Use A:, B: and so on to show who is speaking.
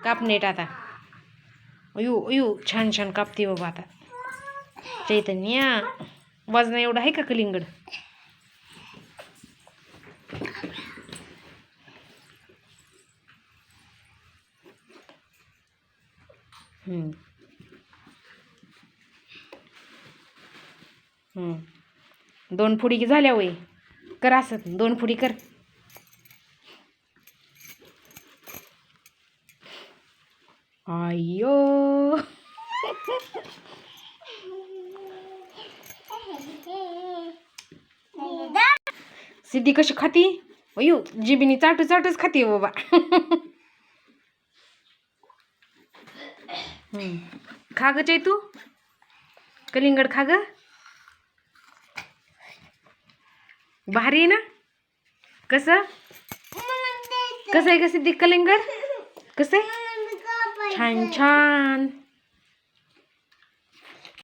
A: कापनेट आता. अयो अयो छान छान कापते बाबा आता. चैतन्या वजन एवढं आहे का कलिंगड? दोन फुडी झाल्या वय. कर असं 2 फुडी कर. अय्यो सिद्धी कशी खाती? अयो जिबीनी चाटू चाटूच खाती बाबा. खा ग चैतू, कलिंगड खा ग. भारी आहे ना? कसं कसं आहे का सिद्धी कलिंगड? कसं आहे? छान छान.